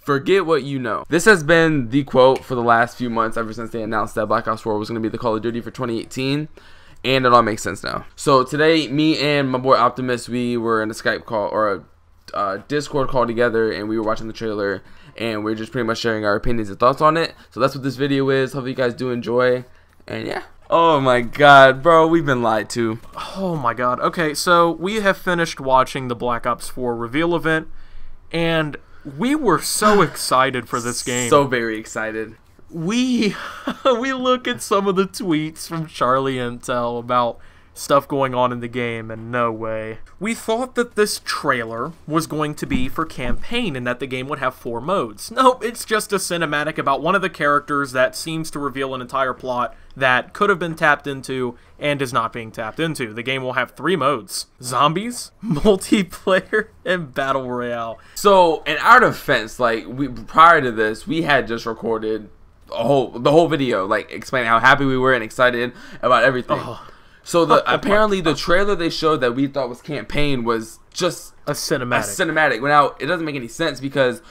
Forget what you know. This has been the quote for the last few months, ever since they announced that Black Ops 4 was going to be the Call of Duty for 2018. And it all makes sense now. So today, me and my boy Optimus, we were in a Skype call or a Discord call together, and we were watching the trailer, and we're just pretty much sharing our opinions and thoughts on it. So that's what this video is. Hope you guys do enjoy. And yeah. Oh my god, bro, we've been lied to. Oh my god. Okay, so we have finished watching the Black Ops 4 reveal event, and we were so excited for this game. So very excited. We look at some of the tweets from Charlie Intel about stuff going on in the game, and no way. We thought that this trailer was going to be for campaign and that the game would have 4 modes. Nope, it's just a cinematic about one of the characters that seems to reveal an entire plot that could have been tapped into and is not being tapped into. The game will have 3 modes: zombies, multiplayer, and battle royale. So in our defense, like prior to this, we had just recorded the whole video, like explaining how happy we were and excited about everything. So apparently the trailer they showed that we thought was campaign was just a cinematic. Well, now it doesn't make any sense because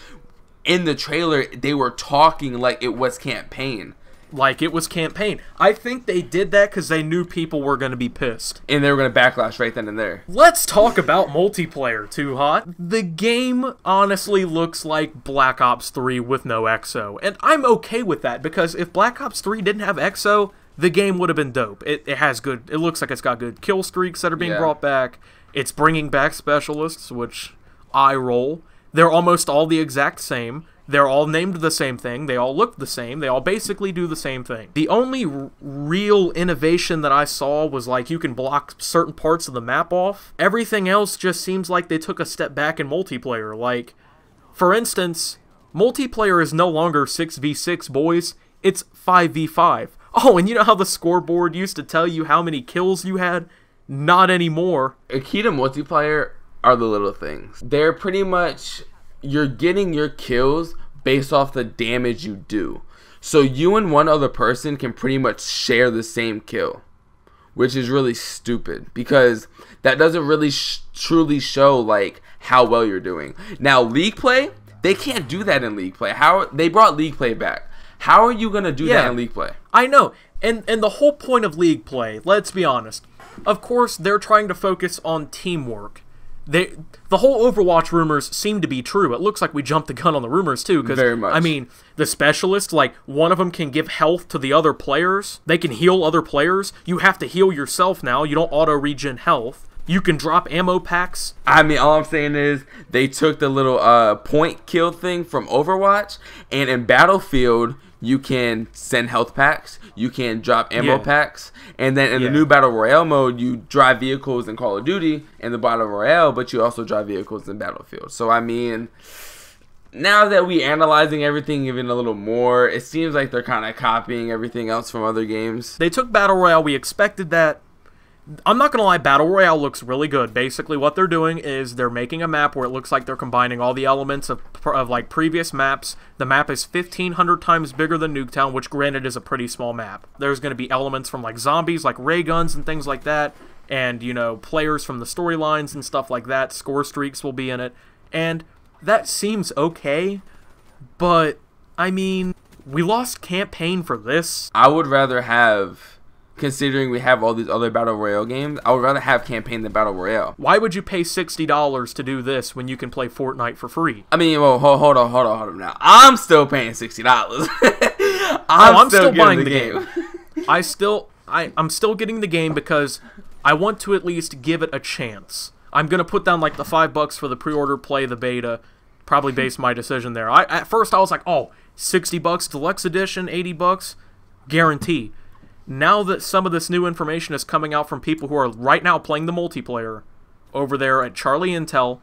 in the trailer they were talking like it was campaign. Like it was campaign. I think they did that because they knew people were going to be pissed. And they were going to backlash right then and there. Let's talk about multiplayer, Too Hot. The game honestly looks like Black Ops 3 with no EXO. And I'm okay with that because if Black Ops 3 didn't have EXO, the game would have been dope. It looks like it's got good kill streaks that are being brought back. It's bringing back specialists, which I roll. They're almost all the exact same. They're all named the same thing. They all look the same. They all basically do the same thing. The only real innovation that I saw was like you can block certain parts of the map off. Everything else just seems like they took a step back in multiplayer. Like, for instance, multiplayer is no longer 6v6, boys. It's 5v5. Oh, and you know how the scoreboard used to tell you how many kills you had? Not anymore. A key to multiplayer are the little things. They're pretty much, you're getting your kills based off the damage you do. So you and one other person can pretty much share the same kill, which is really stupid because that doesn't really truly show like how well you're doing. Now League play, they can't do that in League play. They brought League play back. How are you going to do that in League play? I know. And the whole point of League play, let's be honest, of course they're trying to focus on teamwork. The whole Overwatch rumors seem to be true. It looks like we jumped the gun on the rumors too. Very much. I mean, the specialists, like one of them can give health to the other players. They can heal other players. You have to heal yourself now. You don't auto-regen health. You can drop ammo packs. I mean, all I'm saying is they took the little point kill thing from Overwatch, and in Battlefield you can send health packs, you can drop ammo packs, and then in the new Battle Royale mode, you drive vehicles in Call of Duty in the Battle Royale, but you also drive vehicles in Battlefield. So, I mean, now that we're analyzing everything even a little more, it seems like they're kind of copying everything else from other games. They took Battle Royale, we expected that. I'm not gonna lie, Battle Royale looks really good. Basically, what they're doing is they're making a map where it looks like they're combining all the elements of like previous maps. The map is 1,500 times bigger than Nuketown, which granted is a pretty small map. There's gonna be elements from like zombies, like ray guns and things like that, and you know, players from the storylines and stuff like that. Score streaks will be in it, and that seems okay. But I mean, we lost campaign for this. I would rather have, considering we have all these other Battle Royale games, I would rather have campaign than Battle Royale. Why would you pay $60 to do this when you can play Fortnite for free? I mean, well, hold on now. I'm still paying $60. I'm still buying the game. I'm still getting the game because I want to at least give it a chance. I'm going to put down like the $5 for the pre-order, play the beta, probably base my decision there. At first I was like, oh, $60 Deluxe Edition, $80, guarantee. Now that some of this new information is coming out from people who are right now playing the multiplayer over there at Charlie Intel,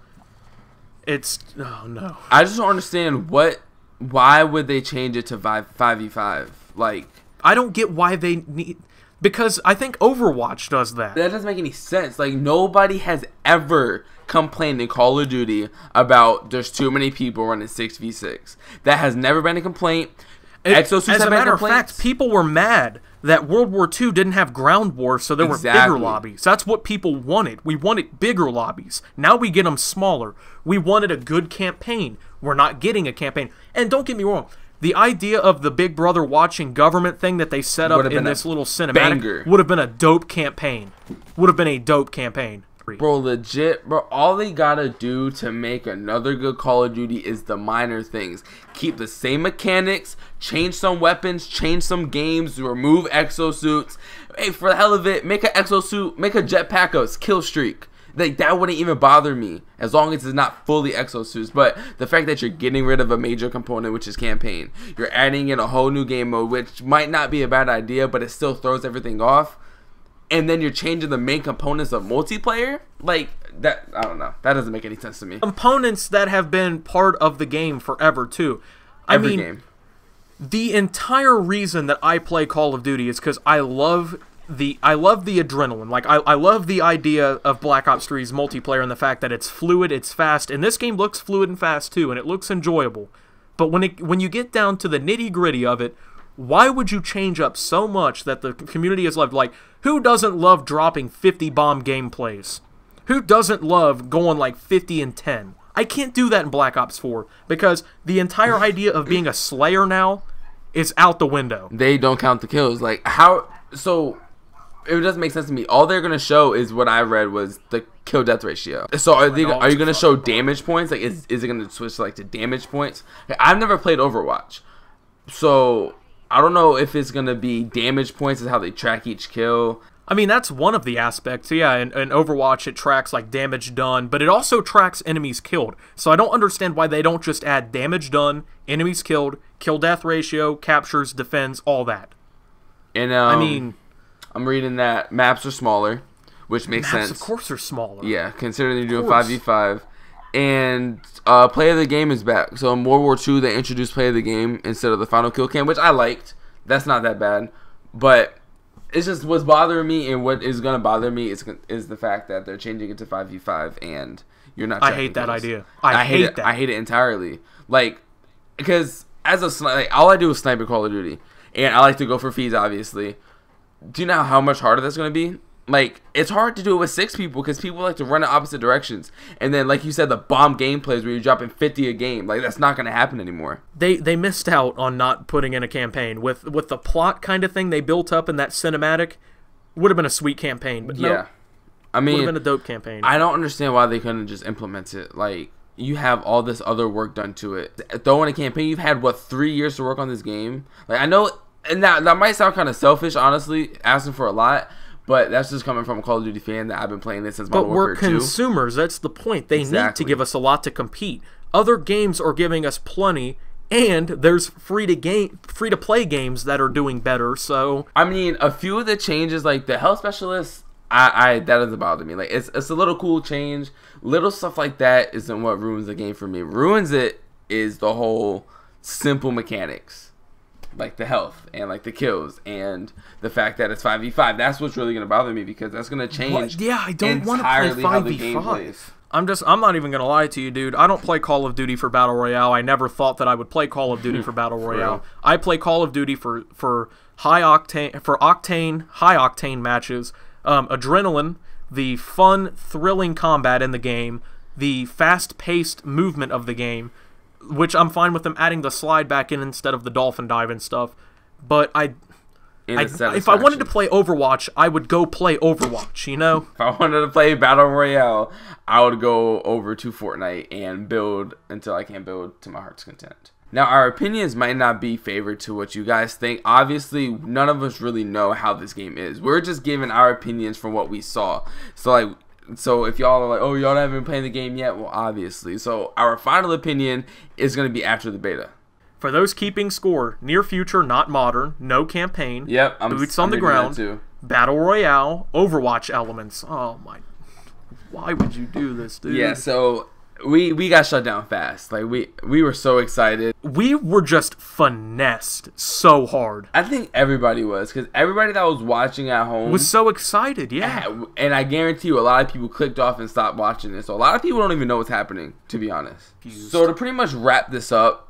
it's, oh no. I just don't understand why would they change it to 5v5? Like, I don't get why they need, because I think Overwatch does that. That doesn't make any sense. Like, nobody has ever complained in Call of Duty about there's too many people running 6v6. That has never been a complaint. Exosuits As have a been matter of complaints. fact, people were mad that World War II didn't have ground wars, so there were bigger lobbies. That's what people wanted. We wanted bigger lobbies. Now we get them smaller. We wanted a good campaign. We're not getting a campaign. And don't get me wrong, the idea of the Big Brother watching government thing that they set up in this little cinematic would have been a dope campaign. Would have been a dope campaign. Bro, legit, bro, all they gotta do to make another good Call of Duty is the minor things. Keep the same mechanics, change some weapons, change some games, remove exosuits. Hey, for the hell of it, make an exosuit, make a jetpack a kill streak. Like, that wouldn't even bother me, as long as it's not fully exosuits. But the fact that you're getting rid of a major component, which is campaign, you're adding in a whole new game mode, which might not be a bad idea, but it still throws everything off. And then you're changing the main components of multiplayer? Like, that, I don't know. That doesn't make any sense to me. Components that have been part of the game forever, too. Every game. The entire reason that I play Call of Duty is because I love the adrenaline. Like, I love the idea of Black Ops 3's multiplayer and the fact that it's fluid, it's fast, and this game looks fluid and fast, too, and it looks enjoyable. But when you get down to the nitty-gritty of it, why would you change up so much that the community has loved? Like, who doesn't love dropping 50 bomb gameplays? Who doesn't love going like 50 and 10? I can't do that in Black Ops 4 because the entire idea of being a slayer now is out the window. They don't count the kills. Like, how? So, it doesn't make sense to me. All they're going to show is what I read was the kill death ratio. So, are you going to show damage points? Like, is it going to switch like to damage points? Like, I've never played Overwatch. So, I don't know if it's going to be damage points is how they track each kill. I mean, that's one of the aspects. Yeah, in Overwatch, it tracks, like, damage done, but it also tracks enemies killed. So I don't understand why they don't just add damage done, enemies killed, kill-death ratio, captures, defends, all that. And, I mean, I'm reading that maps are smaller, which makes sense. Maps, of course, are smaller. Yeah, considering they're doing 5v5. And play of the game is back. So in World War II, they introduced play of the game instead of the final kill cam, which I liked. That's not that bad. But it's just what's bothering me, and what is going to bother me is the fact that they're changing it to 5v5 and you're not. I hate that idea. I hate that. I hate it entirely. Like, because as a sniper, like, all I do is sniper Call of Duty, and I like to go for feeds, obviously. Do you know how much harder that's going to be? Like, it's hard to do it with 6 people because people like to run in opposite directions. And then, like you said, the bomb gameplays where you're dropping 50 a game. Like, that's not going to happen anymore. They missed out on not putting in a campaign. With the plot kind of thing they built up in that cinematic, would have been a sweet campaign. But yeah. No, I mean, would have been a dope campaign. I don't understand why they couldn't just implement it. Like, you have all this other work done to it. Throw in a campaign. You've had, what, 3 years to work on this game? Like, I know, and that might sound kind of selfish, honestly, asking for a lot. But that's just coming from a Call of Duty fan that I've been playing this since Modern Warfare 2. But we're consumers. That's the point. They need to give us a lot to compete. Other games are giving us plenty, and there's free to play games that are doing better. So I mean, a few of the changes, like the health specialist, that doesn't bother me. Like, it's a little cool change. Little stuff like that isn't what ruins the game for me. Ruins it is the whole simple mechanics. Like the health and like the kills and the fact that it's 5v5. That's what's really gonna bother me because that's gonna change. Yeah, I don't want to play 5v5. I'm not even gonna lie to you, dude. I don't play Call of Duty for Battle Royale. I never thought that I would play Call of Duty for Battle Royale. I play Call of Duty for high octane matches, adrenaline, the fun, thrilling combat in the game, the fast-paced movement of the game. Which I'm fine with them adding the slide back in instead of the dolphin dive and stuff. But if I wanted to play Overwatch, I would go play Overwatch, you know? If I wanted to play Battle Royale, I would go over to Fortnite and build until I can build to my heart's content. Now, our opinions might not be favored to what you guys think. Obviously, none of us really know how this game is. We're just giving our opinions from what we saw. So if y'all are like, oh, y'all haven't been playing the game yet, well, obviously. So our final opinion is going to be after the beta. For those keeping score, near future, not modern, no campaign, yep, boots on the ground, Battle Royale, Overwatch elements. Oh my, why would you do this, dude? Yeah, so we got shut down fast. Like, we were so excited. We were just finessed so hard. I think everybody was, because everybody that was watching at home was so excited, yeah. And I guarantee you a lot of people clicked off and stopped watching it. So a lot of people don't even know what's happening, to be honest. So to pretty much wrap this up,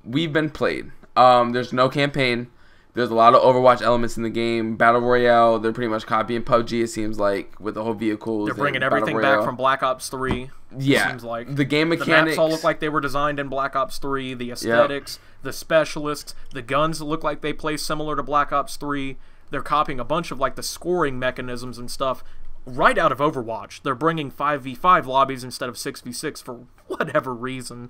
we've been played. There's no campaign. There's a lot of Overwatch elements in the game. Battle Royale, they're pretty much copying PUBG, it seems like, with the whole vehicles. They're bringing everything back from Black Ops 3. Yeah. Seems like. The game mechanics. The maps all look like they were designed in Black Ops 3. The aesthetics, the specialists, the guns look like they play similar to Black Ops 3. They're copying a bunch of, like, the scoring mechanisms and stuff right out of Overwatch. They're bringing 5v5 lobbies instead of 6v6 for whatever reason.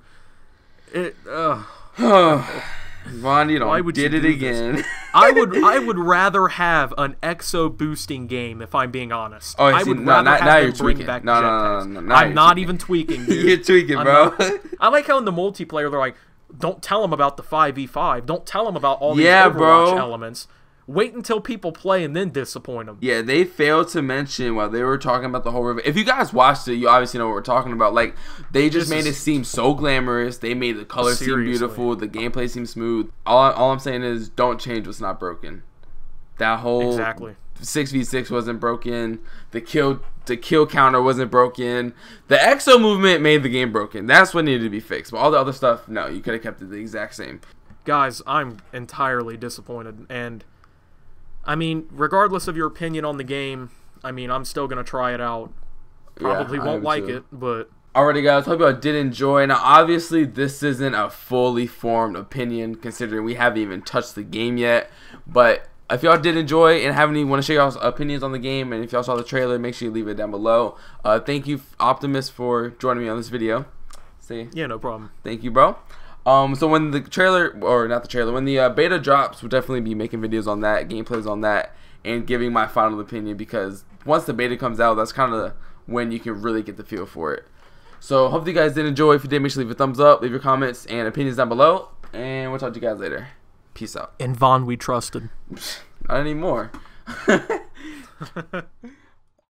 Vaughn, you know, did it again. I would rather have an exo boosting game if I'm being honest. Oh, I would rather have them bring back No, I'm not even tweaking, dude. You're tweaking, bro. I like how in the multiplayer they're like, don't tell them about the 5v5. Don't tell them about all these Overwatch elements. Wait until people play and then disappoint them. Yeah, they failed to mention while they were talking about the whole river. If you guys watched it, you obviously know what we're talking about. Like, they just made it seem so glamorous. They made the colors seem beautiful. The gameplay seem smooth. All I'm saying is, don't change what's not broken. That whole 6v6 wasn't broken. The kill counter wasn't broken. The exo movement made the game broken. That's what needed to be fixed. But all the other stuff, no, you could have kept it the exact same. Guys, I'm entirely disappointed, and I mean, regardless of your opinion on the game, I mean, I'm still going to try it out. Probably won't like it, but... Alrighty, guys, hope y'all did enjoy. Now, obviously, this isn't a fully formed opinion, considering we haven't even touched the game yet. But if y'all did enjoy and want to share y'all's opinions on the game, and if y'all saw the trailer, make sure you leave it down below. Thank you, Optimus, for joining me on this video. Yeah, no problem. Thank you, bro. So when the trailer, or not the trailer, when the beta drops, we'll definitely be making videos on that, gameplays on that, and giving my final opinion, because once the beta comes out, that's kind of when you can really get the feel for it. So hopefully you guys did enjoy. If you did, make sure to leave a thumbs up, leave your comments and opinions down below, and we'll talk to you guys later. Peace out. And Vaughn, we trusted. Not anymore.